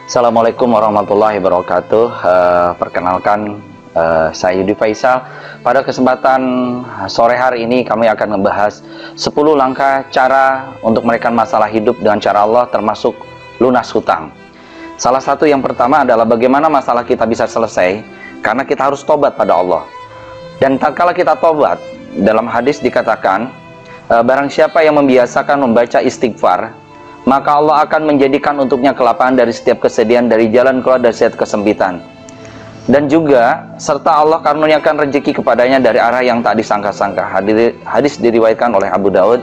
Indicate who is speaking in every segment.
Speaker 1: Assalamualaikum warahmatullahi wabarakatuh. Perkenalkan, saya Yudi Faisal. Pada kesempatan sore hari ini kami akan membahas 10 langkah cara untuk menaikkan masalah hidup dengan cara Allah, termasuk lunas hutang. Salah satu yang pertama adalah bagaimana masalah kita bisa selesai, karena kita harus tobat pada Allah. Dan tatkala kita tobat, dalam hadis dikatakan, barang siapa yang membiasakan membaca istighfar, maka Allah akan menjadikan untuknya kelapangan dari setiap kesedihan, dari jalan keluar dari setiap kesempitan. Dan juga, serta Allah karuniakan rezeki kepadanya dari arah yang tak disangka-sangka. Hadis diriwayatkan oleh Abu Daud,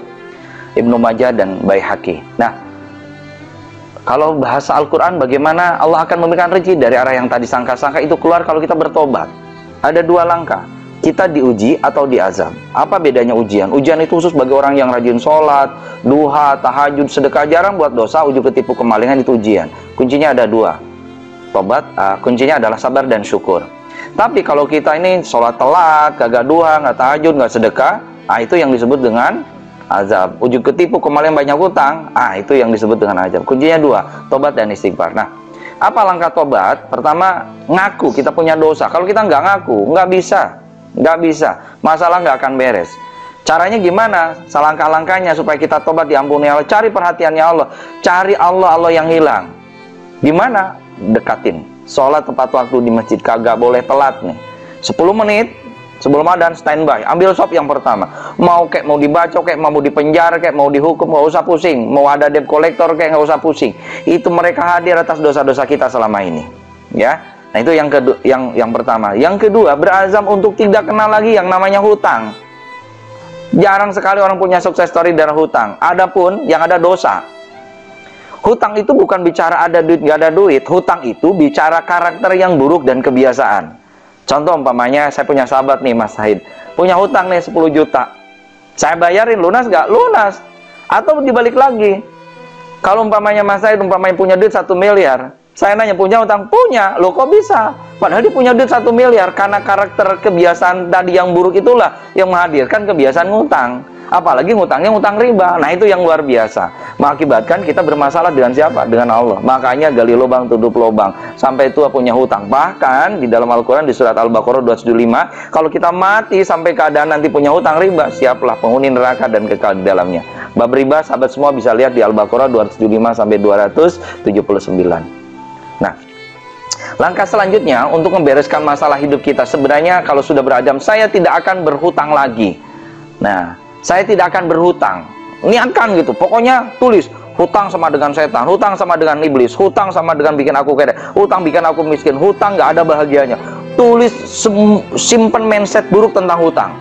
Speaker 1: Ibnu Majah, dan Baihaqi. Nah, kalau bahasa Al-Quran, bagaimana Allah akan memberikan rezeki dari arah yang tak disangka-sangka, itu keluar kalau kita bertobat. Ada 2 langkah. Kita diuji atau diazab. Apa bedanya ujian? Ujian itu khusus bagi orang yang rajin sholat, duha, tahajud, sedekah, jarang buat dosa, ujub ketipu, kemalingan, itu ujian. Kuncinya ada 2. Tobat, kuncinya adalah sabar dan syukur. Tapi kalau kita ini sholat telat, kagak duha, nggak tahajud, nggak sedekah, itu yang disebut dengan azab. Ujub ketipu, kemalingan, banyak hutang, itu yang disebut dengan azab. Kuncinya 2, tobat dan istighfar. Nah, apa langkah tobat? Pertama, ngaku kita punya dosa. Kalau kita nggak ngaku, nggak bisa, masalah nggak akan beres. Caranya gimana? Langkah-langkahnya supaya kita tobat diampuni Allah. Cari perhatiannya Allah, cari Allah yang hilang. Gimana? Dekatin sholat tepat waktu di masjid, kagak boleh telat nih. 10 menit sebelum adzan standby, ambil sop yang pertama. Mau dibaca, mau dipenjara, mau dihukum, nggak usah pusing. Mau ada debt collector, nggak usah pusing. Itu mereka hadir atas dosa-dosa kita selama ini, ya. Nah, itu yang pertama. Yang kedua, berazam untuk tidak kenal lagi yang namanya hutang. Jarang sekali orang punya sukses story dari hutang. Adapun yang ada dosa. Hutang itu bukan bicara ada duit nggak ada duit. Hutang itu bicara karakter yang buruk dan kebiasaan. Contoh umpamanya, saya punya sahabat nih, Mas Said, punya hutang nih 10 juta. Saya bayarin, lunas nggak? Lunas. Atau dibalik lagi. Kalau umpamanya Mas Said punya duit 1 miliar. Saya nanya, punya hutang? Punya. Loh, kok bisa? Padahal dia punya duit 1 miliar. Karena karakter kebiasaan tadi yang buruk itulah yang menghadirkan kebiasaan ngutang. Apalagi ngutangnya ngutang riba. Nah, itu yang luar biasa. Mengakibatkan kita bermasalah dengan siapa? Dengan Allah. Makanya gali lubang tutup lubang. Sampai tua punya hutang. Bahkan di dalam Al-Quran di surat Al-Baqarah 275, kalau kita mati sampai keadaan nanti punya hutang riba, siaplah penghuni neraka dan kekal di dalamnya. Bab riba, sahabat semua bisa lihat di Al-Baqarah 275 sampai 279. Nah, langkah selanjutnya untuk membereskan masalah hidup kita, sebenarnya kalau sudah berazam, saya tidak akan berhutang lagi. Nah, saya tidak akan berhutang. Niatkan gitu, pokoknya tulis, hutang sama dengan setan, hutang sama dengan iblis, hutang sama dengan bikin aku kere, hutang bikin aku miskin, hutang nggak ada bahagianya. Tulis, simpen mindset buruk tentang hutang.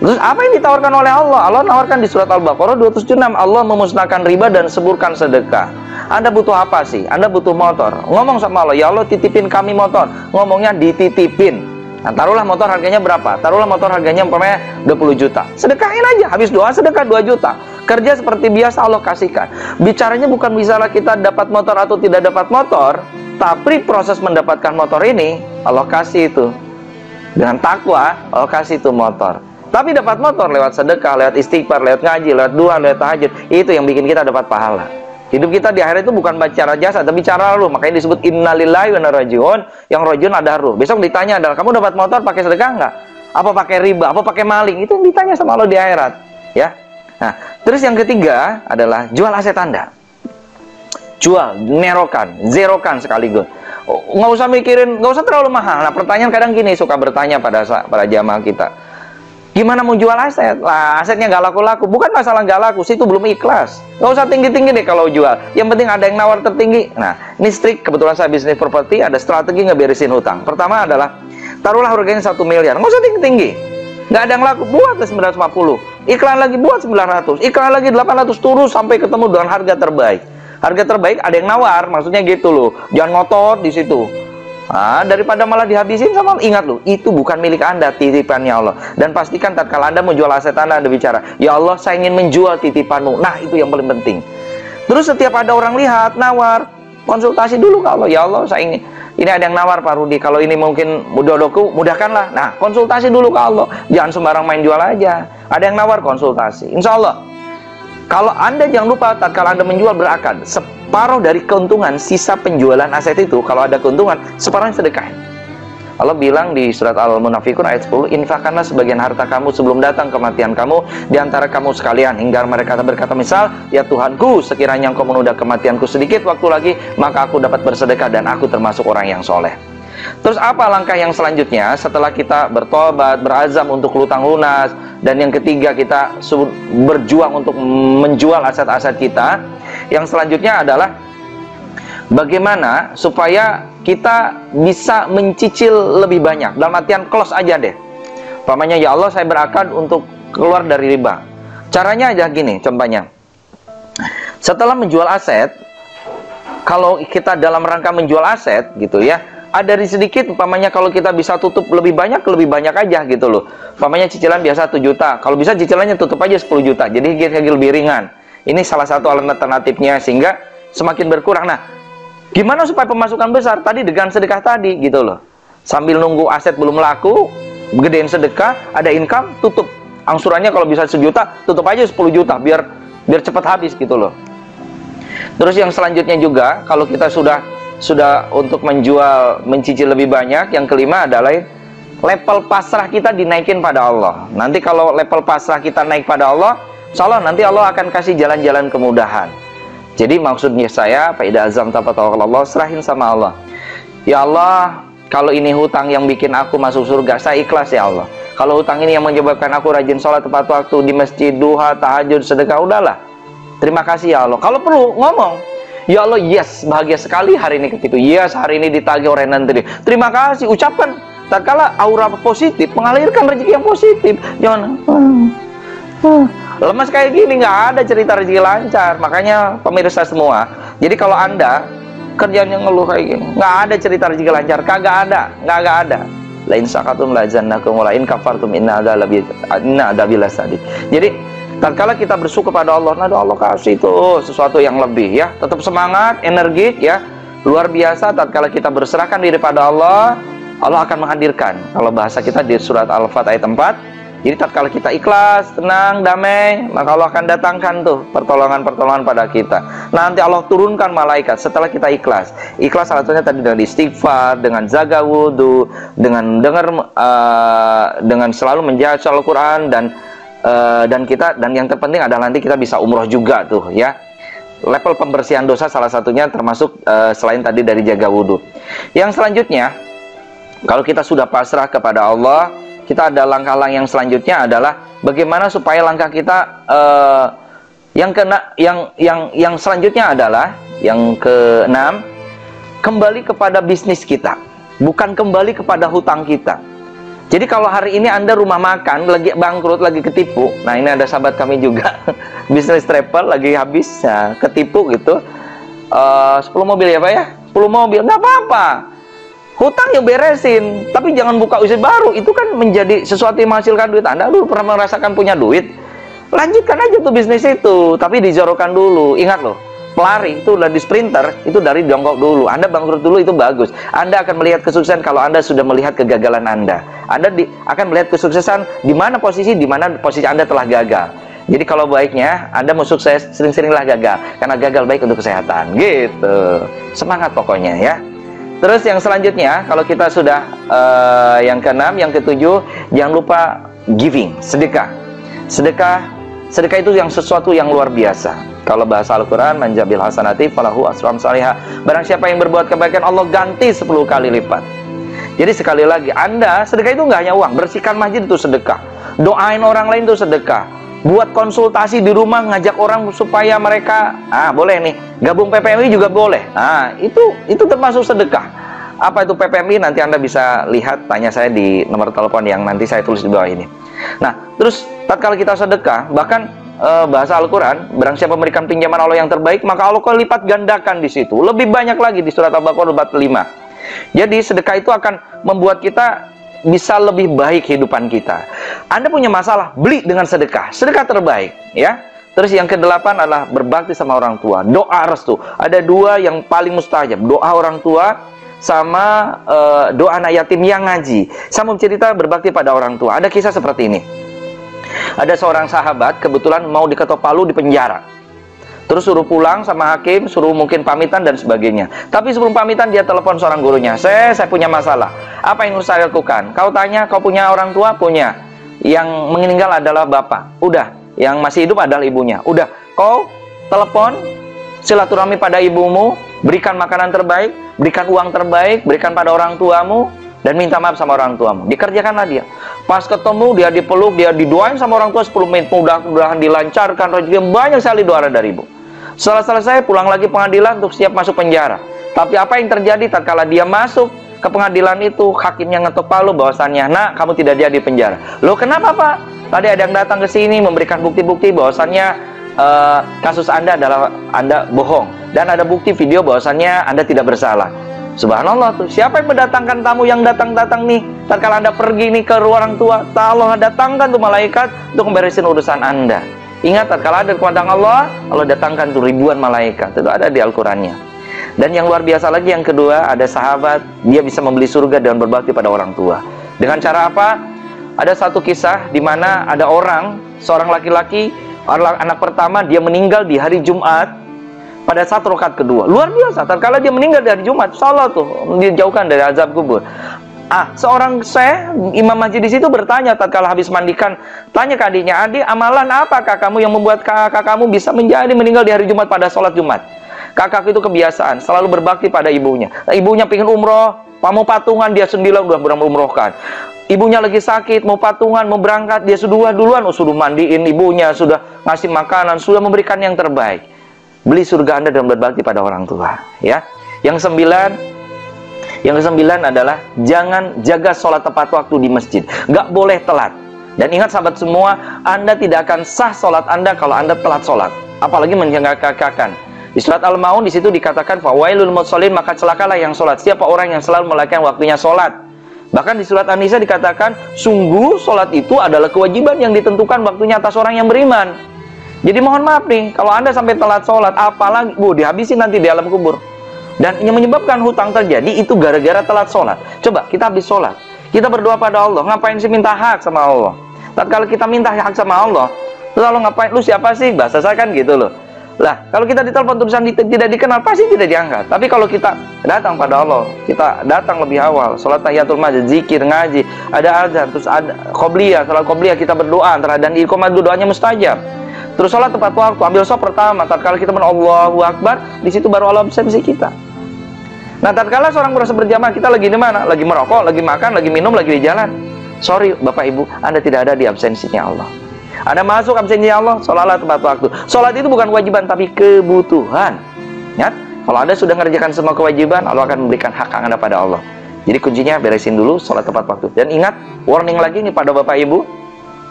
Speaker 1: Terus apa yang ditawarkan oleh Allah? Allah nawarkan di surat Al-Baqarah 276, Allah memusnahkan riba dan seburkan sedekah. Anda butuh apa sih? Anda butuh motor. Ngomong sama Allah, ya Allah titipin kami motor. Ngomongnya dititipin. Nah, taruhlah motor harganya berapa? Taruhlah motor harganya umpamanya 20 juta. Sedekahin aja, habis doa sedekah 2 juta. Kerja seperti biasa Allah kasihkan. Bicaranya bukan misalnya kita dapat motor atau tidak dapat motor, tapi proses mendapatkan motor ini Allah kasih itu. Dengan takwa Allah kasih itu motor. Tapi dapat motor lewat sedekah, lewat istighfar, lewat ngaji, lewat duha, lewat tahajud. Itu yang bikin kita dapat pahala. Hidup kita di akhirat itu bukan bicara jasa, tapi bicara ruh. Makanya disebut innalillahi wa inna ilaihi raji'un. Yang raji'un ada ruh. Besok ditanya adalah, kamu dapat motor pakai sedekah enggak? Apa pakai riba? Apa pakai maling? Itu ditanya sama Allah di akhirat, ya. Nah, terus yang ketiga adalah jual aset Anda. Jual, nerokan, zerokan sekaligus. Nggak usah mikirin, nggak usah terlalu mahal. Nah, pertanyaan kadang gini, suka bertanya pada jamaah kita. Gimana mau jual aset? Lah, asetnya nggak laku-laku. Bukan masalah nggak laku, situ belum ikhlas. Nggak usah tinggi-tinggi deh kalau jual. Yang penting ada yang nawar tertinggi. Nah, ini trik, kebetulan saya bisnis properti, ada strategi ngeberesin hutang. Pertama adalah, taruhlah harganya 1 miliar. Nggak usah tinggi-tinggi. Nggak ada yang laku, buatlah 950. Iklan lagi buat 900. Iklan lagi 800, turun sampai ketemu dengan harga terbaik. Harga terbaik ada yang nawar, maksudnya gitu loh. Jangan ngotot di situ. Nah, daripada malah dihabisin sama, ingat loh, itu bukan milik Anda, titipannya Allah. Dan pastikan tatkala Anda menjual aset Anda bicara, ya Allah saya ingin menjual titipanmu. Nah, itu yang paling penting. Terus setiap ada orang lihat, nawar, konsultasi dulu ke Allah. Ya Allah saya ingin, ini ada yang nawar Pak Rudi, kalau ini mungkin jodohku, mudahkanlah. Nah, konsultasi dulu ke Allah. Jangan sembarang main jual aja. Ada yang nawar, konsultasi. Insya Allah Kalau Anda jangan lupa, tatkala Anda menjual berakad, separuh dari keuntungan sisa penjualan aset itu, kalau ada keuntungan, separuhnya sedekah. Allah bilang di surat Al-Munafikun ayat 10, infakkanlah sebagian harta kamu sebelum datang kematian kamu di antara kamu sekalian, hingga mereka berkata, misal, ya Tuhanku, sekiranya engkau menunda kematianku sedikit waktu lagi, maka aku dapat bersedekah dan aku termasuk orang yang soleh. Terus apa langkah yang selanjutnya setelah kita bertobat, berazam untuk hutang lunas, dan yang ketiga kita berjuang untuk menjual aset-aset kita? Yang selanjutnya adalah bagaimana supaya kita bisa mencicil lebih banyak. Dalam artian close aja deh. Umpamanya, ya Allah saya berakad untuk keluar dari riba. Caranya aja gini, contohnya. Setelah menjual aset, kalau kita dalam rangka menjual aset gitu ya, ada sedikit, umpamanya kalau kita bisa tutup lebih banyak aja gitu loh. Umpamanya cicilan biasa 1 juta, kalau bisa cicilannya tutup aja 10 juta, jadi lebih ringan. Ini salah satu alternatifnya, sehingga semakin berkurang. Nah, gimana supaya pemasukan besar? Tadi dengan sedekah tadi gitu loh. Sambil nunggu aset belum laku, gedein sedekah, ada income, tutup. Angsurannya kalau bisa 1 juta, tutup aja 10 juta, biar cepat habis gitu loh. Terus yang selanjutnya juga, kalau kita sudah untuk menjual, mencicil lebih banyak, yang kelima adalah level pasrah kita dinaikin pada Allah. Nanti kalau level pasrah kita naik pada Allah, insya Allah nanti Allah akan kasih jalan-jalan kemudahan. Jadi maksudnya saya, faida azam tawakal Allah, serahin sama Allah. Ya Allah, kalau ini hutang yang bikin aku masuk surga, saya ikhlas ya Allah. Kalau hutang ini yang menyebabkan aku rajin sholat tepat waktu di masjid, duha, tahajud, sedekah, udahlah. Terima kasih ya Allah. Kalau perlu ngomong, ya Allah, yes, bahagia sekali hari ini ketika itu. Yes, hari ini ditagih orang nanti. Terima kasih, ucapkan. Tatkala aura positif mengalirkan rezeki yang positif. Jangan lemas kayak gini, nggak ada cerita rezeki lancar. Makanya pemirsa semua, jadi kalau Anda kerjanya ngeluh kayak gini, nggak ada cerita rezeki lancar, kagak ada. Lain sakatum la jannakum wa lain kafartum inna adabil sadid. Jadi tatkala kita bersyukur pada Allah, nah Allah kasih tuh sesuatu yang lebih ya. Tetap semangat, energik ya. Luar biasa tatkala kita berserahkan diri pada Allah, Allah akan menghadirkan. Kalau bahasa kita di surat Al-Fat ayat 4, jadi tatkala kita ikhlas, tenang, damai, maka Allah akan datangkan tuh pertolongan-pertolongan pada kita. Nanti Allah turunkan malaikat setelah kita ikhlas. Ikhlas salah satunya tadi dengan istighfar, dengan jaga wudhu, dengan dengar, dengan selalu menjaga Al-Quran, dan yang terpenting adalah nanti kita bisa umroh juga tuh ya. Level pembersihan dosa salah satunya termasuk selain tadi dari jaga wudhu. Yang selanjutnya, kalau kita sudah pasrah kepada Allah, kita ada langkah-langkah yang selanjutnya adalah bagaimana supaya langkah kita yang selanjutnya adalah yang keenam, kembali kepada bisnis kita, bukan kembali kepada hutang kita. Jadi kalau hari ini Anda rumah makan lagi bangkrut, lagi ketipu. Nah, ini ada sahabat kami juga bisnis travel lagi habis ya, ketipu gitu. 10 mobil ya Pak ya? 10 mobil, nggak apa-apa. Hutang yang beresin, tapi jangan buka usaha baru. Itu kan menjadi sesuatu yang menghasilkan duit. Anda dulu pernah merasakan punya duit, lanjutkan aja tuh bisnis itu, tapi dijorokan dulu. Ingat loh, pelari itu udah di sprinter, itu dari jongkok dulu. Anda bangkrut dulu, itu bagus. Anda akan melihat kesuksesan kalau Anda sudah melihat kegagalan Anda. Anda akan melihat kesuksesan di mana posisi Anda telah gagal. Jadi kalau baiknya Anda mau sukses, sering-seringlah gagal, karena gagal baik untuk kesehatan. Gitu. Semangat pokoknya ya. Terus yang selanjutnya, kalau kita sudah yang keenam, yang ketujuh, jangan lupa giving, sedekah. Sedekah itu yang sesuatu yang luar biasa. Kalau bahasa Al-Quran, manjabil hasanati falahu asram salihah. Barang siapa yang berbuat kebaikan, Allah ganti 10 kali lipat. Jadi sekali lagi, Anda sedekah itu nggak hanya uang. Bersihkan masjid itu sedekah. Doain orang lain itu sedekah. Buat konsultasi di rumah, ngajak orang supaya mereka, boleh nih, gabung PPMI juga boleh. Itu termasuk sedekah. Apa itu PPMI? Nanti Anda bisa lihat, tanya saya di nomor telepon yang nanti saya tulis di bawah ini. Nah, terus tatkala kita sedekah, bahkan bahasa Al-Quran, barang siapa memberikan pinjaman Allah yang terbaik, maka Allah akan lipat gandakan di situ. Lebih banyak lagi di surat Al-Baqarah 45. Jadi sedekah itu akan membuat kita bisa lebih baik kehidupan kita. Anda punya masalah, beli dengan sedekah. Sedekah terbaik, ya. Terus yang kedelapan adalah berbakti sama orang tua. Doa restu. Ada 2 yang paling mustajab. Doa orang tua sama doa anak yatim yang ngaji. Saya mau cerita berbakti pada orang tua. Ada kisah seperti ini. Ada seorang sahabat kebetulan mau diketok palu di penjara. Terus suruh pulang sama hakim, suruh mungkin pamitan dan sebagainya. Tapi sebelum pamitan dia telepon seorang gurunya. Saya punya masalah. Apa yang harus saya lakukan? Kau tanya, kau punya orang tua? Punya. Yang meninggal adalah bapak. Udah. Yang masih hidup adalah ibunya. Udah. Kau telepon, silaturahmi pada ibumu, berikan makanan terbaik, berikan uang terbaik, berikan pada orang tuamu, dan minta maaf sama orang tuamu. Dikerjakanlah dia. Pas ketemu, dia dipeluk, dia didoain sama orang tua 10 menit. Mudah-mudahan dilancarkan rezeki. Banyak sekali doa dari ibu. Setelah selesai, pulang lagi pengadilan untuk siap masuk penjara. Tapi apa yang terjadi tatkala dia masuk ke pengadilan itu, hakimnya ngetok palu bahwasannya, nak, kamu tidak jadi penjara. Loh, kenapa Pak? Tadi ada yang datang ke sini memberikan bukti-bukti bahwasannya kasus Anda adalah Anda bohong. Dan ada bukti video bahwasannya Anda tidak bersalah. Subhanallah tuh. Siapa yang mendatangkan tamu yang datang-datang nih? Tatkala Anda pergi nih ke orang tua, Allah datangkan tuh malaikat untuk memberesin urusan Anda. Ingat, tatkala ada kepada Allah, Allah datangkan tuh ribuan malaikat. Itu ada di Al-Qur'annya. Dan yang luar biasa lagi yang kedua, ada sahabat, dia bisa membeli surga dan berbakti pada orang tua. Dengan cara apa? Ada satu kisah di mana ada orang, seorang laki-laki, anak pertama, dia meninggal di hari Jumat pada saat rakaat kedua. Luar biasa, tatkala dia meninggal di hari Jumat, salah tuh, dijauhkan dari azab kubur. Seorang imam masjid di situ bertanya tatkala habis mandikan, tanya ke adiknya, adik, amalan apakah kamu yang membuat kakak kamu bisa meninggal di hari Jumat pada sholat Jumat? Kakak itu kebiasaan selalu berbakti pada ibunya. Ibunya pengen umroh, mau patungan, dia sendiri udah berumrohkan. Ibunya lagi sakit, mau patungan, mau berangkat, dia sudah duluan, sudah mandiin ibunya, sudah ngasih makanan, sudah memberikan yang terbaik. Beli surga Anda dan berbakti pada orang tua, ya. Yang kesembilan adalah jangan jaga sholat tepat waktu di masjid. Nggak boleh telat. Dan ingat sahabat semua, Anda tidak akan sah sholat Anda kalau Anda telat sholat. Apalagi menjengkelkan. Di surat Al-Maun di situ dikatakan fawailul musallin, maka celakalah yang sholat. Siapa orang yang selalu melewatkan waktunya sholat. Bahkan di surat An-Nisa dikatakan sungguh sholat itu adalah kewajiban yang ditentukan waktunya atas orang yang beriman. Jadi mohon maaf nih, kalau Anda sampai telat sholat, apalagi dihabisin nanti di alam kubur. Dan yang menyebabkan hutang terjadi itu gara-gara telat sholat. Coba kita habis sholat, kita berdoa pada Allah. Ngapain sih minta hak sama Allah? Tatkala kita minta hak sama Allah, terus Allah ngapain? Lu siapa sih? Bahasa saya kan gitu loh. Lah, kalau kita ditelepon tulisan tidak dikenal, pasti tidak diangkat. Tapi kalau kita datang pada Allah, kita datang lebih awal, sholat tahiyatul masjid, zikir, ngaji, ada azan, terus ada qobliyah, salat qobliyah, kita berdoa antara dan iqamah, doanya mustajab. Terus sholat tepat waktu, ambil sholat pertama, tatkala kita Allahu Akbar, di situ baru Allah absensi kita. Nah, tatkala seorang merasa berjamaah, kita lagi di mana? Lagi merokok, lagi makan, lagi minum, lagi di jalan. Sorry, Bapak Ibu, Anda tidak ada di absensinya Allah. Anda masuk absensinya Allah, sholatlah tepat waktu. Sholat itu bukan kewajiban, tapi kebutuhan. Ya? Kalau Anda sudah mengerjakan semua kewajiban, Allah akan memberikan hak Anda pada Allah. Jadi kuncinya beresin dulu sholat tepat waktu. Dan ingat, warning lagi nih pada Bapak Ibu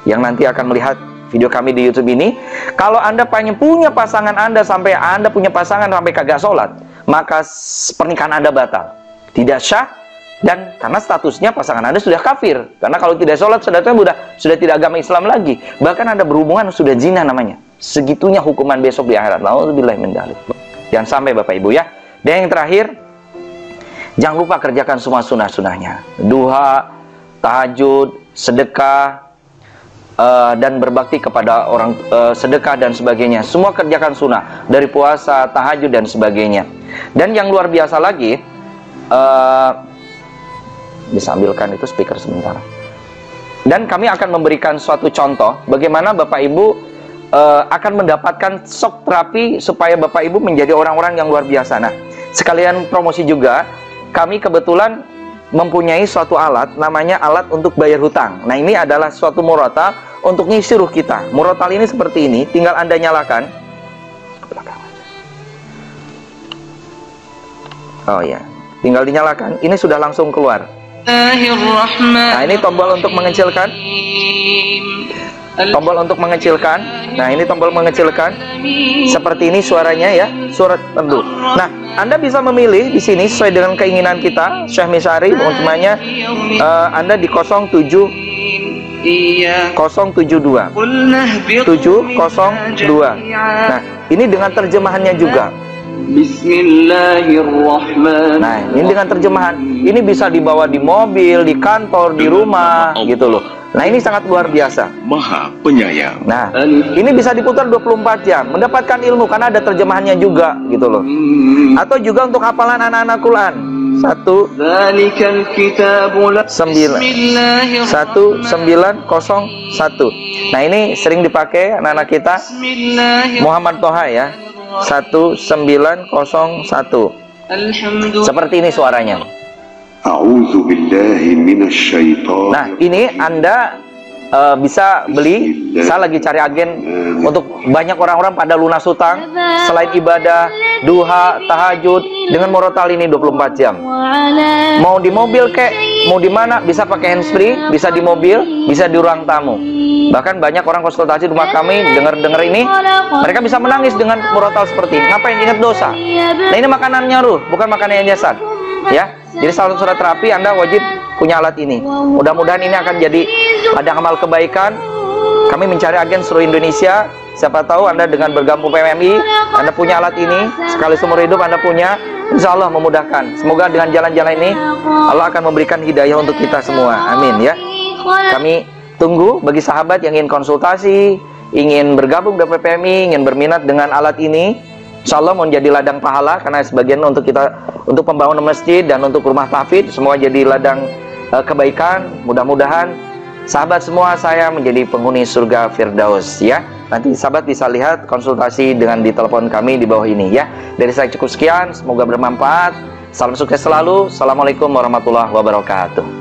Speaker 1: yang nanti akan melihat video kami di YouTube ini, kalau Anda pengen punya pasangan Anda sampai Anda punya pasangan sampai kagak sholat, maka pernikahan Anda batal, tidak syah, dan karena statusnya pasangan Anda sudah kafir. Karena kalau tidak sholat, sudah tidak agama Islam lagi. Bahkan Anda berhubungan sudah zina namanya. Segitunya hukuman besok di akhirat. Nauzubillah min dzalik. Jangan sampai Bapak Ibu ya. Dan yang terakhir, jangan lupa kerjakan semua sunnah-sunnahnya. Duha, tahajud, sedekah, dan berbakti kepada orang, sedekah dan sebagainya. Semua kerjakan sunnah, dari puasa, tahajud dan sebagainya. Dan yang luar biasa lagi, bisa ambilkan itu speaker sebentar. Dan kami akan memberikan suatu contoh bagaimana Bapak Ibu akan mendapatkan shock terapi supaya Bapak Ibu menjadi orang-orang yang luar biasa. Nah, sekalian promosi juga, kami kebetulan mempunyai suatu alat, namanya alat untuk bayar hutang. Nah, ini adalah suatu murotal untuk ngisi ruh kita. Murotal ini seperti ini, tinggal Anda nyalakan. Oh ya, tinggal dinyalakan. Ini sudah langsung keluar. Nah, ini tombol untuk mengecilkan. Tombol untuk mengecilkan. Nah, ini tombol mengecilkan. Seperti ini suaranya ya, suara tentu. Nah, Anda bisa memilih di sini sesuai dengan keinginan kita. Syekh Misari, umpamanya Anda di 072 702. Nah, ini dengan terjemahannya juga. Bismillahirrahmanirrahim. Nah, ini dengan terjemahan. Ini bisa dibawa di mobil, di kantor, di rumah, gitu loh. Nah, ini sangat luar biasa.
Speaker 2: Maha Penyayang.
Speaker 1: Nah, ini bisa diputar 24 jam, mendapatkan ilmu karena ada terjemahannya juga gitu loh. Atau juga untuk hafalan anak-anak Quran. 1901. Nah, ini sering dipakai anak-anak kita. Muhammad Toha ya. 1901. Seperti ini suaranya. Nah, ini Anda bisa beli. Saya lagi cari agen untuk banyak orang-orang pada lunas hutang selain ibadah, duha, tahajud dengan murotal ini 24 jam. Mau di mobil kek, mau di mana bisa pakai handsfree, bisa di mobil, bisa di ruang tamu. Bahkan banyak orang konsultasi di rumah kami dengar ini, mereka bisa menangis dengan murotal seperti ini. Ngapain? Ingat dosa. Nah, ini makanannya ruh, bukan makanan yang jasad. Ya, jadi salah satu terapi Anda wajib punya alat ini. Mudah-mudahan ini akan jadi ladang amal kebaikan. Kami mencari agen seluruh Indonesia. Siapa tahu Anda dengan bergabung PMMI, Anda punya alat ini, sekali seumur hidup Anda punya, insya Allah memudahkan. Semoga dengan jalan-jalan ini Allah akan memberikan hidayah untuk kita semua. Amin ya. Kami tunggu bagi sahabat yang ingin konsultasi, ingin bergabung dengan PMMI, ingin berminat dengan alat ini. Insya Allah mau jadi ladang pahala, karena sebagian untuk kita, untuk pembangunan masjid dan untuk rumah tahfidz, semua jadi ladang kebaikan. Mudah-mudahan sahabat semua saya menjadi penghuni surga Firdaus ya. Nanti sahabat bisa lihat konsultasi dengan di telepon kami di bawah ini ya. Dari saya cukup sekian, semoga bermanfaat. Salam sukses selalu. Assalamualaikum warahmatullahi wabarakatuh.